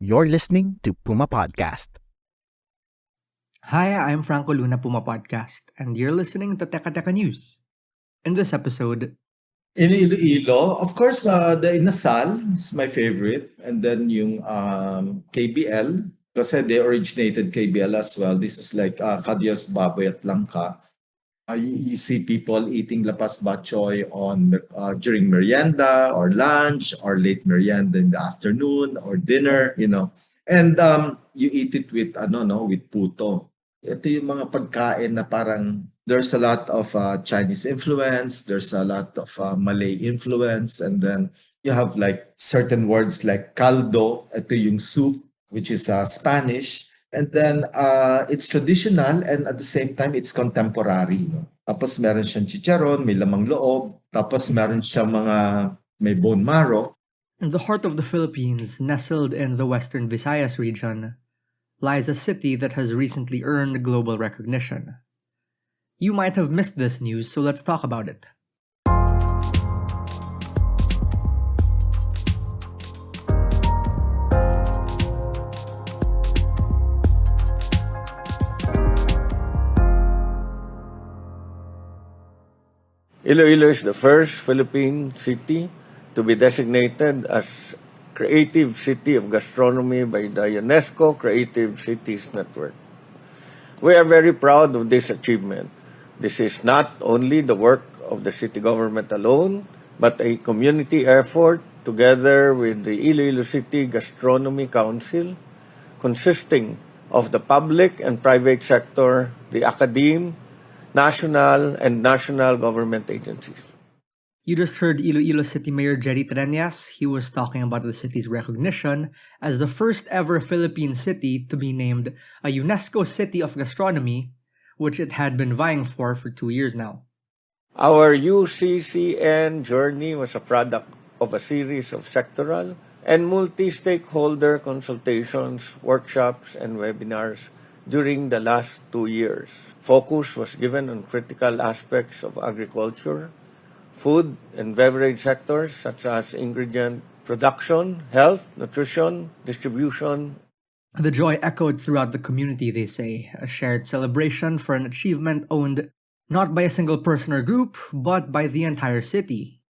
You're listening to Puma Podcast. Hi, I'm Franco Luna, PumaPodcast, and you're listening to Teka Teka News. In this episode, In Iloilo, of course, the inasal is my favorite. And then yung KBL, kasi they originated KBL as well. This is like Kadias Baboy at Langka. You see people eating lapas bachoy during merienda or lunch or late merienda in the afternoon or dinner. And you eat it with with puto. Ito yung mga pagkain na parang there's a lot of Chinese influence, there's a lot of Malay influence, and then you have like certain words like caldo, ito yung soup, which is Spanish. And then it's traditional and at the same time it's contemporary. No? Tapos meron siyang chicharon, may lamang loob, tapos meron siyang may bone marrow. in the heart of the Philippines, nestled in the Western Visayas region, lies a city that has recently earned global recognition. You might have missed this news, so let's talk about it. Iloilo is the first Philippine city to be designated as Creative City of Gastronomy by the UNESCO Creative Cities Network. We are very proud of this achievement. This is not only the work of the city government alone, but a community effort together with the Iloilo City Gastronomy Council, consisting of the public and private sector, the academe, national and national government agencies. You just heard Iloilo City Mayor Jerry Treñas. He was talking about the city's recognition as the first ever Philippine city to be named a UNESCO City of Gastronomy, which it had been vying for 2 years now. Our UCCN journey was a product of a series of sectoral and multi-stakeholder consultations, workshops, and webinars during the last 2 years. Focus was given on critical aspects of agriculture, food and beverage sectors such as ingredient production, health, nutrition, distribution. The joy echoed throughout the community, they say, a shared celebration for an achievement owned not by a single person or group, but by the entire city.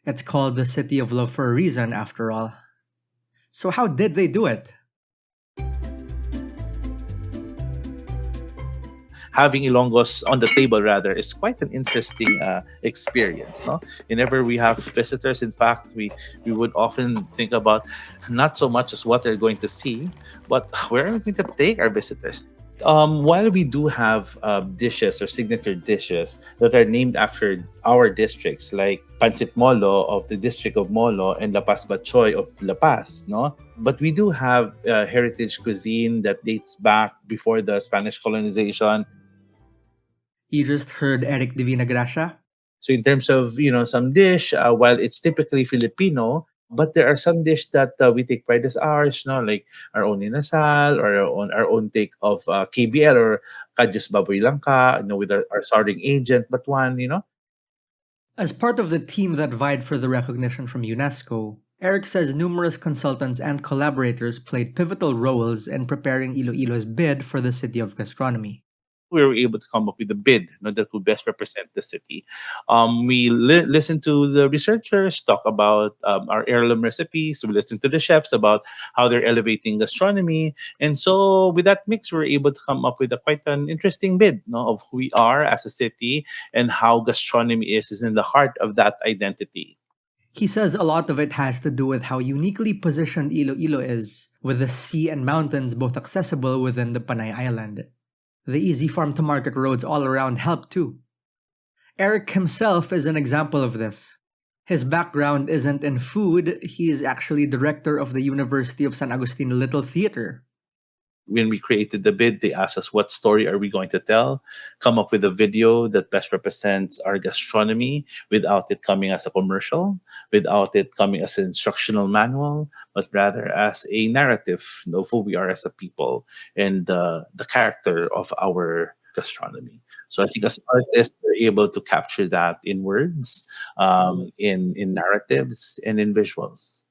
It's called the City of Love for a reason, after all. So how did they do it? Having Ilonggos on the table rather is quite an interesting experience. No, whenever we have visitors, in fact, we would often think about not so much as what they're going to see, but where are we going to take our visitors. While we do have dishes or signature dishes that are named after our districts, like Pancit Molo of the district of Molo and Lapas Bachoy of La Paz, no? But we do have heritage cuisine that dates back before the Spanish colonization. You just heard Eric Divina Gracia. So in terms of some dish, while it's typically Filipino, but there are some dish that we take pride as ours, no, like our own inasal or our own take of KBL or Kadyos Baboy Langka, with our starting agent, but one. As part of the team that vied for the recognition from UNESCO, Eric says numerous consultants and collaborators played pivotal roles in preparing Iloilo's bid for the City of Gastronomy. We were able to come up with a bid that would best represent the city. We listened to the researchers talk about our heirloom recipes. We listened to the chefs about how they're elevating gastronomy. And so with that mix, we were able to come up with quite an interesting bid, of who we are as a city and how gastronomy is in the heart of that identity. He says a lot of it has to do with how uniquely positioned Iloilo is, with the sea and mountains both accessible within the Panay Island. The easy farm-to-market roads all around help too. Eric himself is an example of this. His background isn't in food, he is actually director of the University of San Agustin Little Theater. When we created the bid, they asked us what story are we going to tell, come up with a video that best represents our gastronomy without it coming as a commercial, without it coming as an instructional manual, but rather as a narrative of who we are as a people and the character of our gastronomy. So I think as artists, we're able to capture that in words, in narratives, and in visuals.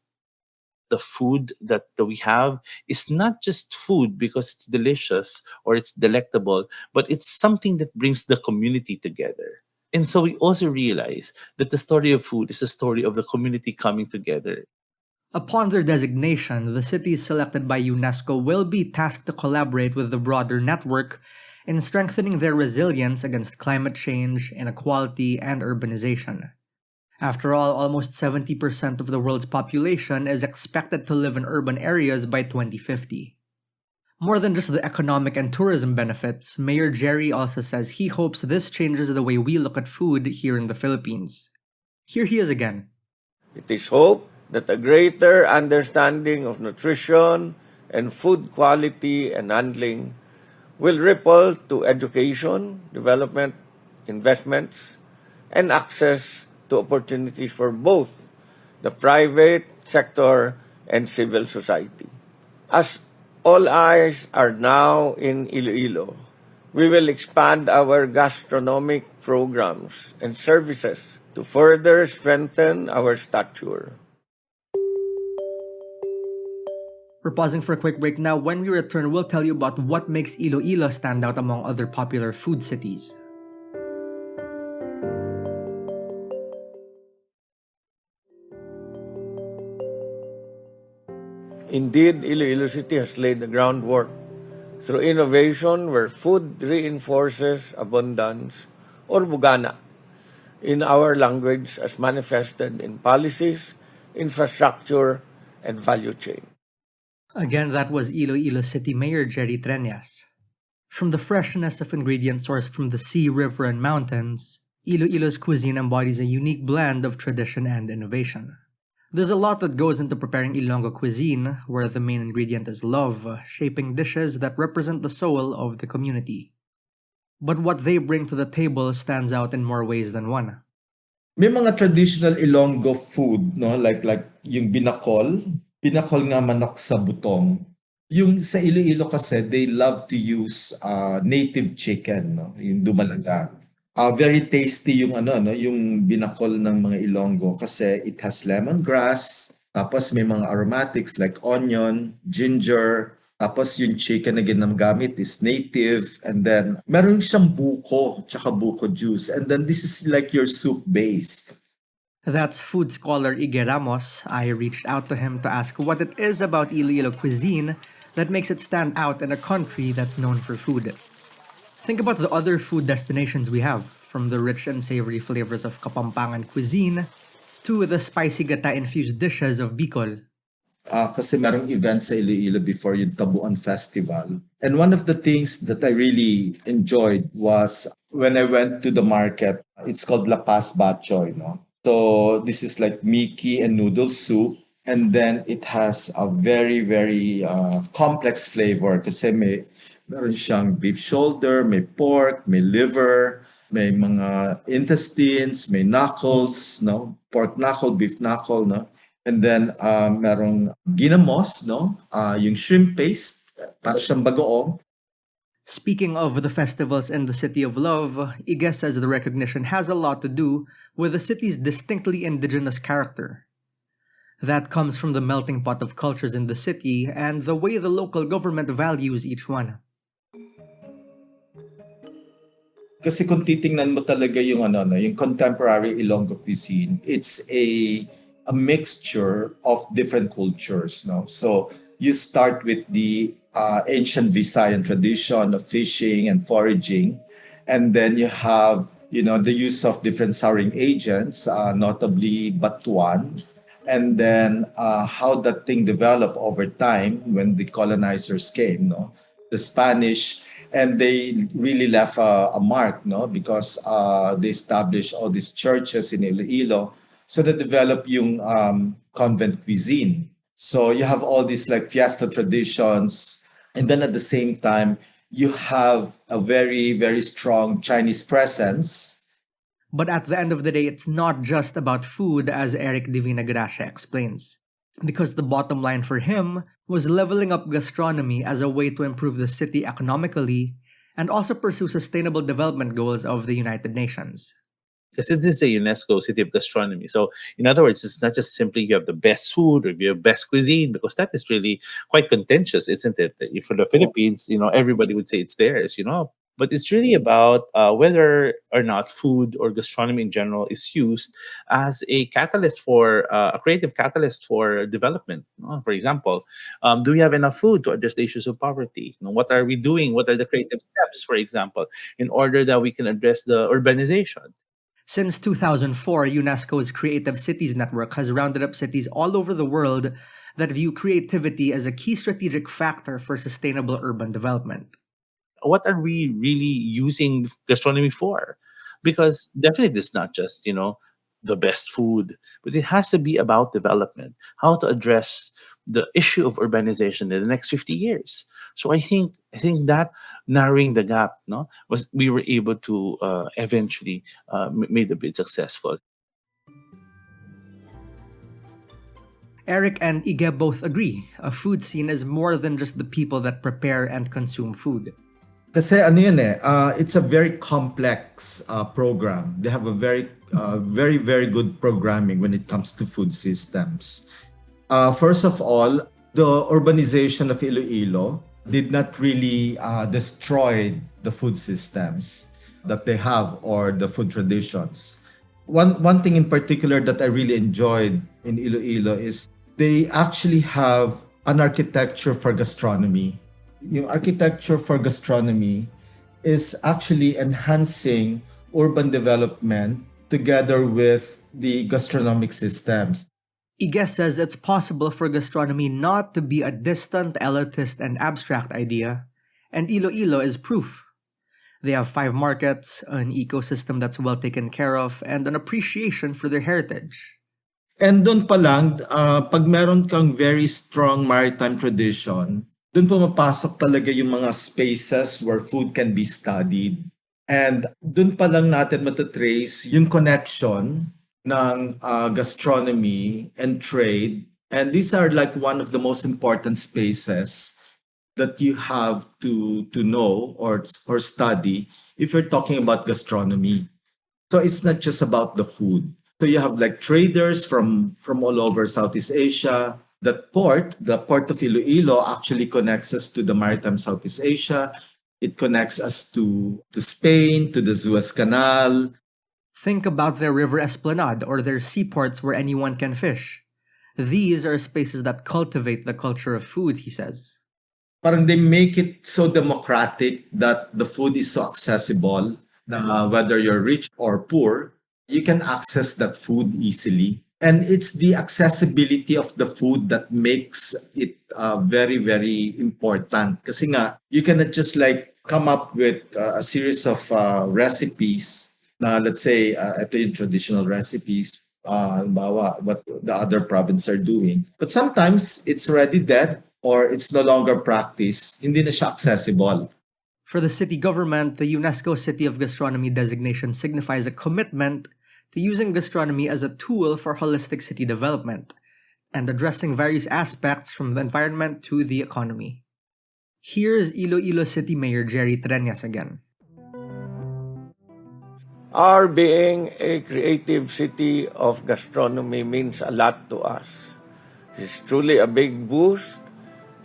the food that we have is not just food because it's delicious or it's delectable, but it's something that brings the community together. And so we also realize that the story of food is a story of the community coming together. Upon their designation, the cities selected by UNESCO will be tasked to collaborate with the broader network in strengthening their resilience against climate change, inequality, and urbanization. After all, almost 70% of the world's population is expected to live in urban areas by 2050. More than just the economic and tourism benefits, Mayor Jerry also says he hopes this changes the way we look at food here in the Philippines. Here he is again. It is hoped that a greater understanding of nutrition and food quality and handling will ripple to education, development, investments, and access to opportunities for both the private sector and civil society. As all eyes are now in Iloilo, we will expand our gastronomic programs and services to further strengthen our stature. We're pausing for a quick break now. When we return, we'll tell you about what makes Iloilo stand out among other popular food cities. Indeed, Iloilo City has laid the groundwork through innovation where food reinforces abundance or bugana in our language as manifested in policies, infrastructure, and value chain. Again, that was Iloilo City Mayor Jerry Treñas. From the freshness of ingredients sourced from the sea, river, and mountains, Iloilo's cuisine embodies a unique blend of tradition and innovation. There's a lot that goes into preparing Ilonggo cuisine, where the main ingredient is love, shaping dishes that represent the soul of the community. But what they bring to the table stands out in more ways than one. May mga traditional Ilonggo food, no? Like yung binakol. Binakol nga manok sa butong. Yung sa Iloilo kasi, they love to use native chicken, no? Yung dumalaga. Very tasty yung yung binakol ng mga Ilonggo kasi it has lemongrass, tapos may mga aromatics like onion, ginger, tapos yung chicken na ginagamit is native, and then meron siyang buko, tsaka buko juice, and then this is like your soup base. That's food scholar Ige Ramos. I reached out to him to ask what it is about Iloilo cuisine that makes it stand out in a country that's known for food. Think about the other food destinations we have, from the rich and savory flavors of Kapampangan cuisine to the spicy gata-infused dishes of Bicol. Kasi merong event sa Iloilo before yung Tabuan Festival. And one of the things that I really enjoyed was when I went to the market, it's called La Paz Bachoy, no? So this is like Miki and noodle soup. And then it has a very, very complex flavor kasi meron siyang beef shoulder, may pork, may liver, may mga intestines, may knuckles, no? Pork knuckle, beef knuckle, no? And then merong ginamos, no? Yung shrimp paste, para siyang bagoong. Speaking of the festivals in the City of Love, Ige says the recognition has a lot to do with the city's distinctly indigenous character. That comes from the melting pot of cultures in the city and the way the local government values each one. Kasi kung titingnan mo talaga yung yung contemporary Ilonggo cuisine, it's a mixture of different cultures, no? So you start with the ancient Visayan tradition of fishing and foraging, and then you have the use of different souring agents, notably batuan, and then how that thing developed over time when the colonizers came, no? The Spanish, and they really left a mark, no? Because they established all these churches in Iloilo, so they developed yung convent cuisine. So you have all these like fiesta traditions, and then at the same time you have a very, very strong Chinese presence. But at the end of the day, it's not just about food, as Eric Divina Gracia explains. Because the bottom line for him was leveling up gastronomy as a way to improve the city economically and also pursue sustainable development goals of the United Nations. because this is a UNESCO City of Gastronomy. So, in other words, it's not just simply you have the best food or you have best cuisine, because that is really quite contentious, isn't it? If for the Philippines, everybody would say it's theirs. But it's really about whether or not food or gastronomy in general is used as a catalyst for a creative catalyst for development. For example, do we have enough food to address the issues of poverty? What are we doing? What are the creative steps, for example, in order that we can address the urbanization? Since 2004, UNESCO's Creative Cities Network has rounded up cities all over the world that view creativity as a key strategic factor for sustainable urban development. What are we really using gastronomy for? Because definitely it's not just, the best food, but it has to be about development, how to address the issue of urbanization in the next 50 years. So I think that narrowing the gap, no, was we were able to eventually made the bid successful. Eric and Ige both agree. A food scene is more than just the people that prepare and consume food. Kasi ano yun it's a very complex program. They have a very, very good programming when it comes to food systems. First of all, the urbanization of Iloilo did not really destroy the food systems that they have or the food traditions. One thing in particular that I really enjoyed in Iloilo is they actually have an architecture for gastronomy. Yung architecture for gastronomy is actually enhancing urban development together with the gastronomic systems. Ige says it's possible for gastronomy not to be a distant, elitist, and abstract idea, and Iloilo is proof. They have 5 markets, an ecosystem that's well taken care of, and an appreciation for their heritage. And doon pa lang, pag meron kang very strong maritime tradition, doon pumapasok talaga yung mga spaces where food can be studied. And doon pa lang natin matatrace yung connection ng gastronomy and trade. And these are like one of the most important spaces that you have to know or study if you're talking about gastronomy. So it's not just about the food. So you have like traders from all over Southeast Asia. The port of Iloilo actually connects us to the maritime Southeast Asia. It connects us to Spain, to the Suez Canal. Think about their river esplanade or their seaports where anyone can fish. These are spaces that cultivate the culture of food, he says. Parang they make it so democratic that the food is so accessible na whether you're rich or poor, you can access that food easily. And it's the accessibility of the food that makes it very, very important. Kasi nga, you cannot just like come up with a series of recipes na let's say, ito yung traditional recipes, halimbawa, what the other province are doing. But sometimes it's already dead or it's no longer practiced, hindi na siya accessible. For the city government, the UNESCO City of Gastronomy designation signifies a commitment to using gastronomy as a tool for holistic city development and addressing various aspects from the environment to the economy. Here's Iloilo City Mayor Jerry Treñas again. Our being a creative city of gastronomy means a lot to us. It's truly a big boost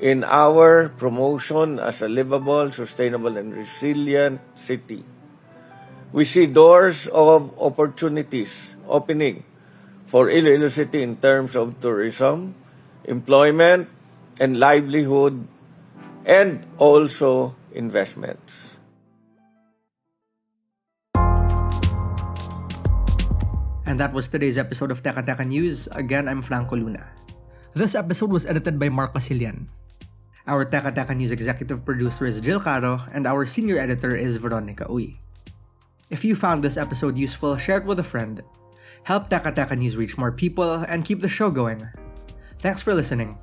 in our promotion as a livable, sustainable, and resilient city. We see doors of opportunities opening for Iloilo City in terms of tourism, employment, and livelihood, and also investments. And that was today's episode of Teka Teka News. Again, I'm Franco Luna. This episode was edited by Mark Casilian. Our Teka Teka News executive producer is Jill Caro, and our senior editor is Veronica Uy. If you found this episode useful, share it with a friend. Help Teka Teka News reach more people and keep the show going. Thanks for listening.